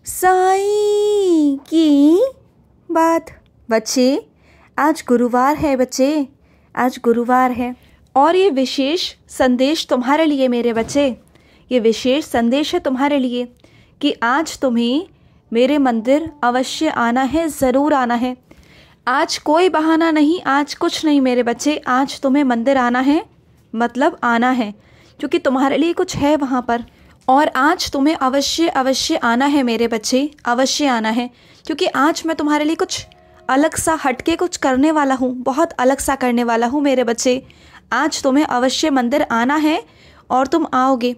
साईं की बात। बच्चे, आज गुरुवार है बच्चे, आज गुरुवार है और ये विशेष संदेश तुम्हारे लिए मेरे बच्चे। ये विशेष संदेश है तुम्हारे लिए कि आज तुम्हें मेरे मंदिर अवश्य आना है, ज़रूर आना है। आज कोई बहाना नहीं, आज कुछ नहीं मेरे बच्चे, आज तुम्हें मंदिर आना है, मतलब आना है, क्योंकि तुम्हारे लिए कुछ है वहाँ पर। और आज तुम्हें अवश्य अवश्य आना है मेरे बच्चे, अवश्य आना है, क्योंकि आज मैं तुम्हारे लिए कुछ अलग सा हटके कुछ करने वाला हूँ, बहुत अलग सा करने वाला हूँ मेरे बच्चे। आज तुम्हें अवश्य मंदिर आना है और तुम आओगे।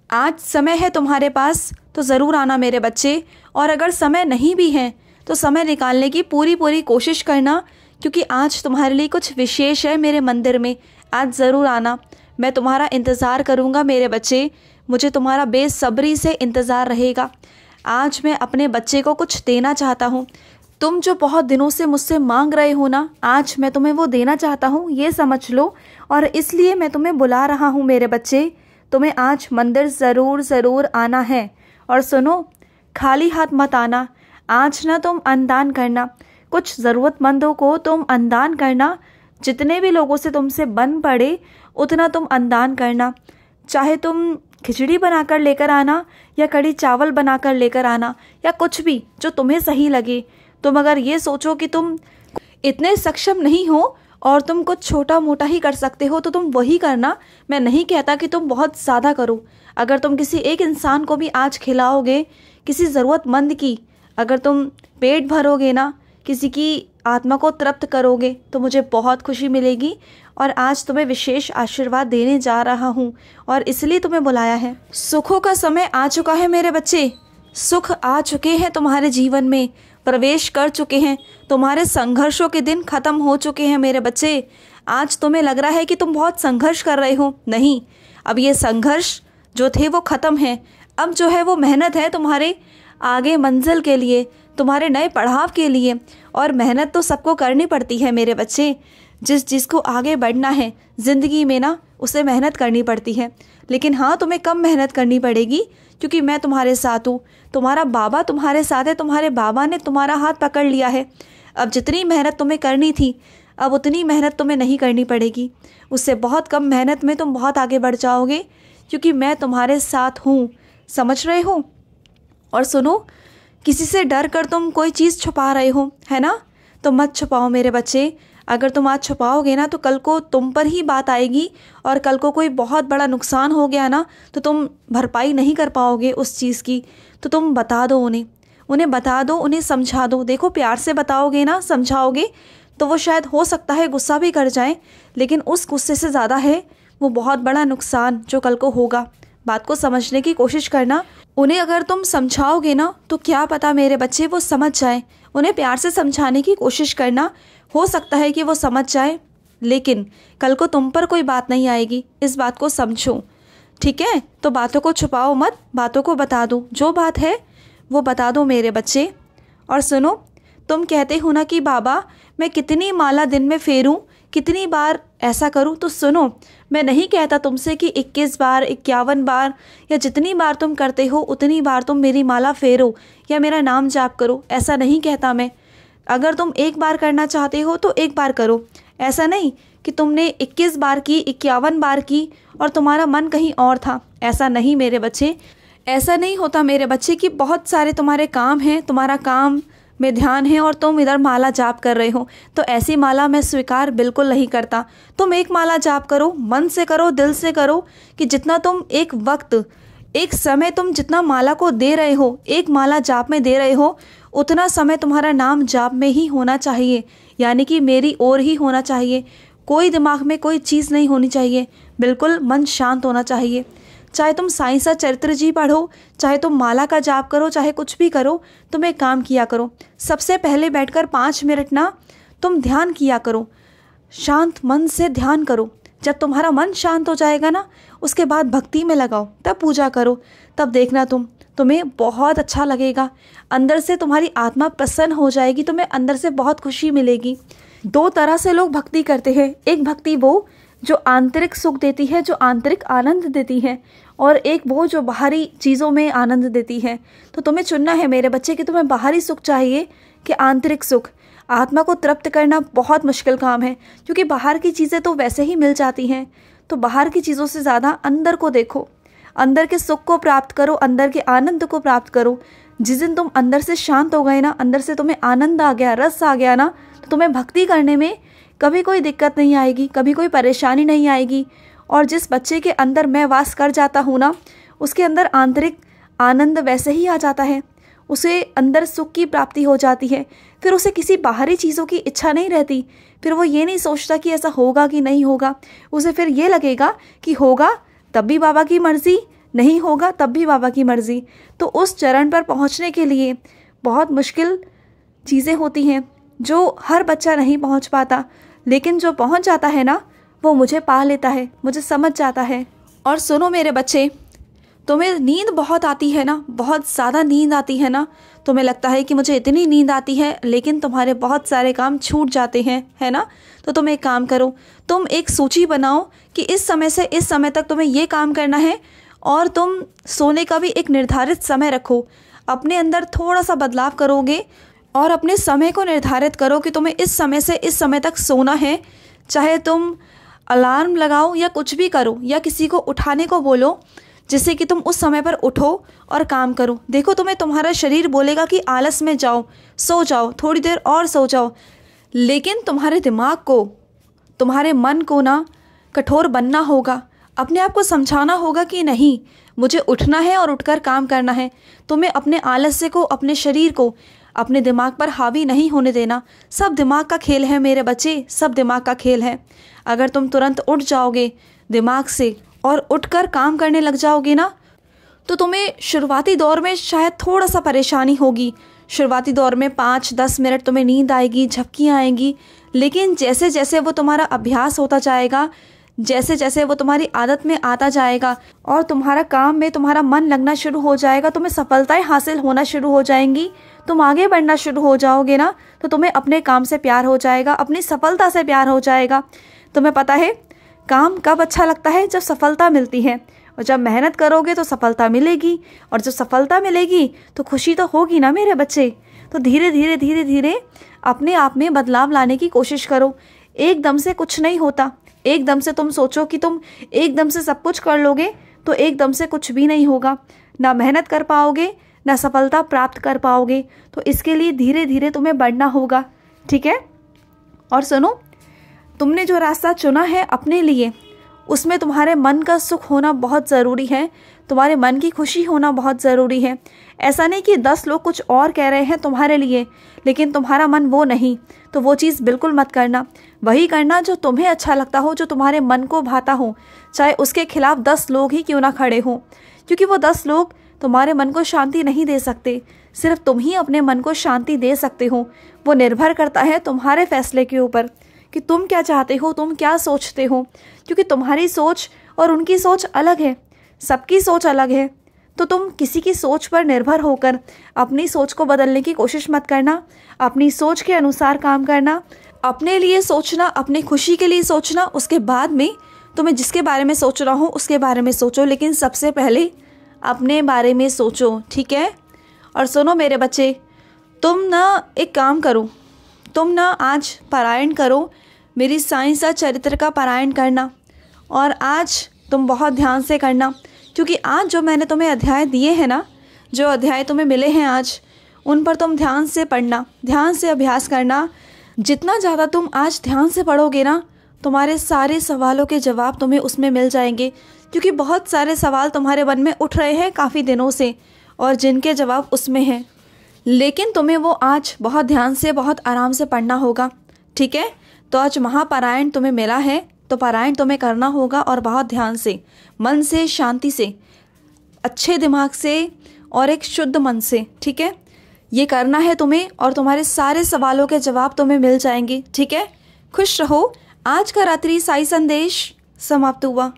आज समय है तुम्हारे पास तो ज़रूर आना मेरे बच्चे, और अगर समय नहीं भी है तो समय निकालने की पूरी कोशिश करना, क्योंकि आज तुम्हारे लिए कुछ विशेष है मेरे मंदिर में। आज ज़रूर आना, मैं तुम्हारा इंतज़ार करूँगा मेरे बच्चे, मुझे तुम्हारा बेसब्री से इंतज़ार रहेगा। आज मैं अपने बच्चे को कुछ देना चाहता हूँ। तुम जो बहुत दिनों से मुझसे मांग रहे हो ना, आज मैं तुम्हें वो देना चाहता हूँ, ये समझ लो। और इसलिए मैं तुम्हें बुला रहा हूँ मेरे बच्चे, तुम्हें आज मंदिर ज़रूर आना है। और सुनो, खाली हाथ मत आना। आज ना तुम अन्नदान करना, कुछ ज़रूरतमंदों को तुम अन्नदान करना। जितने भी लोगों से तुमसे बन पड़े उतना तुम अन्नदान करना। चाहे तुम खिचड़ी बनाकर लेकर आना या कढ़ी चावल बनाकर लेकर आना, या कुछ भी जो तुम्हें सही लगे। तुम अगर ये सोचो कि तुम इतने सक्षम नहीं हो और तुम कुछ छोटा मोटा ही कर सकते हो तो तुम वही करना। मैं नहीं कहता कि तुम बहुत ज़्यादा करो। अगर तुम किसी एक इंसान को भी आज खिलाओगे, किसी ज़रूरतमंद की अगर तुम पेट भरोगे ना, किसी की आत्मा को तृप्त करोगे, तो मुझे बहुत खुशी मिलेगी। और आज तुम्हें विशेष आशीर्वाद देने जा रहा हूँ और इसलिए तुम्हें बुलाया है। सुखों का समय आ चुका है मेरे बच्चे, सुख आ चुके हैं तुम्हारे जीवन में, प्रवेश कर चुके हैं। तुम्हारे संघर्षों के दिन खत्म हो चुके हैं मेरे बच्चे। आज तुम्हें लग रहा है कि तुम बहुत संघर्ष कर रहे हो, नहीं, अब ये संघर्ष जो थे वो ख़त्म हैं। अब जो है वो मेहनत है तुम्हारे आगे मंजिल के लिए, तुम्हारे नए पड़ाव के लिए। और मेहनत तो सबको करनी पड़ती है मेरे बच्चे। जिसको आगे बढ़ना है ज़िंदगी में ना, उसे मेहनत करनी पड़ती है। लेकिन हाँ, तुम्हें कम मेहनत करनी पड़ेगी, क्योंकि मैं तुम्हारे साथ हूँ। तुम्हारा बाबा तुम्हारे साथ है, तुम्हारे बाबा ने तुम्हारा हाथ पकड़ लिया है। अब जितनी मेहनत तुम्हें करनी थी, अब उतनी मेहनत तुम्हें नहीं करनी पड़ेगी। उससे बहुत कम मेहनत में तुम बहुत आगे बढ़ जाओगे, क्योंकि मैं तुम्हारे साथ हूँ। समझ रहे हो? और सुनो, किसी से डर कर तुम कोई चीज़ छुपा रहे हो, है ना, तो मत छुपाओ मेरे बच्चे। अगर तुम आज छुपाओगे ना तो कल को तुम पर ही बात आएगी, और कल को कोई बहुत बड़ा नुकसान हो गया ना तो तुम भरपाई नहीं कर पाओगे उस चीज़ की। तो तुम बता दो उन्हें बता दो, उन्हें समझा दो। देखो, प्यार से बताओगे ना, समझाओगे, तो वो शायद हो सकता है गुस्सा भी कर जाए, लेकिन उस गुस्से से ज़्यादा है वो बहुत बड़ा नुकसान जो कल को होगा। बात को समझने की कोशिश करना। उन्हें अगर तुम समझाओगे ना तो क्या पता मेरे बच्चे वो समझ जाए। उन्हें प्यार से समझाने की कोशिश करना, हो सकता है कि वो समझ जाए, लेकिन कल को तुम पर कोई बात नहीं आएगी। इस बात को समझो, ठीक है? तो बातों को छुपाओ मत, बातों को बता दो, जो बात है वो बता दो मेरे बच्चे। और सुनो, तुम कहते हो ना कि बाबा मैं कितनी माला दिन में फेरूं, कितनी बार ऐसा करूं, तो सुनो, मैं नहीं कहता तुमसे कि 21 बार, 51 बार या जितनी बार तुम करते हो उतनी बार तुम मेरी माला फेरो या मेरा नाम जाप करो, ऐसा नहीं कहता मैं। अगर तुम एक बार करना चाहते हो तो एक बार करो, ऐसा नहीं कि तुमने 21 बार की, 51 बार की और तुम्हारा मन कहीं और था, ऐसा नहीं मेरे बच्चे। ऐसा नहीं होता मेरे बच्चे कि बहुत सारे तुम्हारे काम हैं, तुम्हारा काम में ध्यान है और तुम इधर माला जाप कर रहे हो, तो ऐसी माला मैं स्वीकार बिल्कुल नहीं करता। तुम एक माला जाप करो, मन से करो, दिल से करो, कि जितना तुम एक वक्त, एक समय तुम जितना माला को दे रहे हो, एक माला जाप में दे रहे हो, उतना समय तुम्हारा नाम जाप में ही होना चाहिए, यानी कि मेरी ओर ही होना चाहिए। कोई दिमाग में कोई चीज़ नहीं होनी चाहिए, बिल्कुल मन शांत होना चाहिए। चाहे तुम साईं सा चरित्र जी पढ़ो, चाहे तुम माला का जाप करो, चाहे कुछ भी करो, तुम एक काम किया करो, सबसे पहले बैठकर 5 मिनट ना तुम ध्यान किया करो, शांत मन से ध्यान करो। जब तुम्हारा मन शांत हो जाएगा ना, उसके बाद भक्ति में लगाओ, तब पूजा करो, तब देखना तुम्हें बहुत अच्छा लगेगा। अंदर से तुम्हारी आत्मा प्रसन्न हो जाएगी, तुम्हें अंदर से बहुत खुशी मिलेगी। 2 तरह से लोग भक्ति करते हैं, एक भक्ति वो जो आंतरिक सुख देती है, जो आंतरिक आनंद देती है, और एक वो जो बाहरी चीज़ों में आनंद देती है। तो तुम्हें चुनना है मेरे बच्चे कि तुम्हें बाहरी सुख चाहिए कि आंतरिक सुख। आत्मा को तृप्त करना बहुत मुश्किल काम है, क्योंकि बाहर की चीज़ें तो वैसे ही मिल जाती हैं। तो बाहर की चीज़ों से ज़्यादा अंदर को देखो, अंदर के सुख को प्राप्त करो, अंदर के आनंद को प्राप्त करो। जिस दिन तुम अंदर से शांत हो गए ना, अंदर से तुम्हें आनंद आ गया, रस आ गया ना, तो तुम्हें भक्ति करने में कभी कोई दिक्कत नहीं आएगी, कभी कोई परेशानी नहीं आएगी। और जिस बच्चे के अंदर मैं वास कर जाता हूँ ना, उसके अंदर आंतरिक आनंद वैसे ही आ जाता है, उसे अंदर सुख की प्राप्ति हो जाती है। फिर उसे किसी बाहरी चीज़ों की इच्छा नहीं रहती, फिर वो ये नहीं सोचता कि ऐसा होगा कि नहीं होगा। उसे फिर ये लगेगा कि होगा तब भी बाबा की मर्ज़ी, नहीं होगा तब भी बाबा की मर्ज़ी। तो उस चरण पर पहुंचने के लिए बहुत मुश्किल चीज़ें होती हैं जो हर बच्चा नहीं पहुंच पाता, लेकिन जो पहुंच जाता है ना, वो मुझे पा लेता है, मुझे समझ जाता है। और सुनो मेरे बच्चे, तुम्हें नींद बहुत आती है ना, बहुत ज़्यादा नींद आती है ना, तुम्हें लगता है कि मुझे इतनी नींद आती है, लेकिन तुम्हारे बहुत सारे काम छूट जाते हैं, है ना। तो तुम एक काम करो, तुम एक सूची बनाओ कि इस समय से इस समय तक तुम्हें ये काम करना है, और तुम सोने का भी एक निर्धारित समय रखो। अपने अंदर थोड़ा सा बदलाव करोगे और अपने समय को निर्धारित करो कि तुम्हें इस समय से इस समय तक सोना है। चाहे तुम अलार्म लगाओ या कुछ भी करो, या किसी को उठाने को बोलो, जिससे कि तुम उस समय पर उठो और काम करो। देखो, तुम्हें तुम्हारा शरीर बोलेगा कि आलस में जाओ, सो जाओ, थोड़ी देर और सो जाओ, लेकिन तुम्हारे दिमाग को, तुम्हारे मन को ना कठोर बनना होगा। अपने आप को समझाना होगा कि नहीं, मुझे उठना है और उठकर काम करना है। तुम्हें अपने आलस्य को, अपने शरीर को, अपने दिमाग पर हावी नहीं होने देना। सब दिमाग का खेल है मेरे बच्चे, सब दिमाग का खेल है। अगर तुम तुरंत उठ जाओगे दिमाग से और उठकर काम करने लग जाओगे ना, तो तुम्हें शुरुआती दौर में शायद थोड़ा सा परेशानी होगी। शुरुआती दौर में 5-10 मिनट तुम्हें नींद आएगी, झपकियाँ आएंगी, लेकिन जैसे जैसे वो तुम्हारा अभ्यास होता जाएगा, जैसे जैसे वो तुम्हारी आदत में आता जाएगा और तुम्हारा काम में तुम्हारा मन लगना शुरू हो जाएगा, तुम्हें सफलताएं हासिल होना शुरू हो जाएंगी, तुम आगे बढ़ना शुरू हो जाओगे ना, तो तुम्हें अपने काम से प्यार हो जाएगा, अपनी सफलता से प्यार हो जाएगा। तुम्हें पता है काम कब अच्छा लगता है? जब सफलता मिलती है, और जब मेहनत करोगे तो सफलता मिलेगी, और जब सफलता मिलेगी तो खुशी तो होगी ना मेरे बच्चे। तो धीरे धीरे धीरे धीरे अपने आप में बदलाव लाने की कोशिश करो। एकदम से कुछ नहीं होता। एकदम से तुम सोचो कि तुम एकदम से सब कुछ कर लोगे, तो एकदम से कुछ भी नहीं होगा। ना मेहनत कर पाओगे, ना सफलता प्राप्त कर पाओगे। तो इसके लिए धीरे धीरे तुम्हें बढ़ना होगा, ठीक है। और सुनो, तुमने जो रास्ता चुना है अपने लिए, उसमें तुम्हारे मन का सुख होना बहुत ज़रूरी है, तुम्हारे मन की खुशी होना बहुत ज़रूरी है। ऐसा नहीं कि 10 लोग कुछ और कह रहे हैं तुम्हारे लिए, लेकिन तुम्हारा मन वो नहीं, तो वो चीज़ बिल्कुल मत करना। वही करना जो तुम्हें अच्छा लगता हो, जो तुम्हारे मन को भाता हो, चाहे उसके खिलाफ 10 लोग ही क्यों ना खड़े हों, क्योंकि वो 10 लोग तुम्हारे मन को शांति नहीं दे सकते। सिर्फ तुम ही अपने मन को शांति दे सकते हो। वो निर्भर करता है तुम्हारे फैसले के ऊपर कि तुम क्या चाहते हो, तुम क्या सोचते हो, क्योंकि तुम्हारी सोच और उनकी सोच अलग है, सबकी सोच अलग है। तो तुम किसी की सोच पर निर्भर होकर अपनी सोच को बदलने की कोशिश मत करना। अपनी सोच के अनुसार काम करना, अपने लिए सोचना, अपनी खुशी के लिए सोचना। उसके बाद में तुम्हें जिसके बारे में सोचना हो उसके बारे में सोचो, लेकिन सबसे पहले अपने बारे में सोचो, ठीक है। और सुनो मेरे बच्चे, तुम ना एक काम करो, तुम ना आज पारायण करो, मेरी साईं सा चरित्र का पारायण करना। और आज तुम बहुत ध्यान से करना, क्योंकि आज जो मैंने तुम्हें अध्याय दिए हैं ना, जो अध्याय तुम्हें मिले हैं आज, उन पर तुम ध्यान से पढ़ना, ध्यान से अभ्यास करना। जितना ज़्यादा तुम आज ध्यान से पढ़ोगे ना, तुम्हारे सारे सवालों के जवाब तुम्हें उसमें मिल जाएंगे, क्योंकि बहुत सारे सवाल तुम्हारे मन में उठ रहे हैं काफ़ी दिनों से, और जिनके जवाब उसमें हैं। लेकिन तुम्हें वो आज बहुत ध्यान से, बहुत आराम से पढ़ना होगा, ठीक है। तो आज महापारायण तुम्हें मिला है, तो पारायण तुम्हें करना होगा, और बहुत ध्यान से, मन से, शांति से, अच्छे दिमाग से और एक शुद्ध मन से, ठीक है। ये करना है तुम्हें, और तुम्हारे सारे सवालों के जवाब तुम्हें मिल जाएंगे, ठीक है। खुश रहो। आज का रात्रि साई संदेश समाप्त हुआ।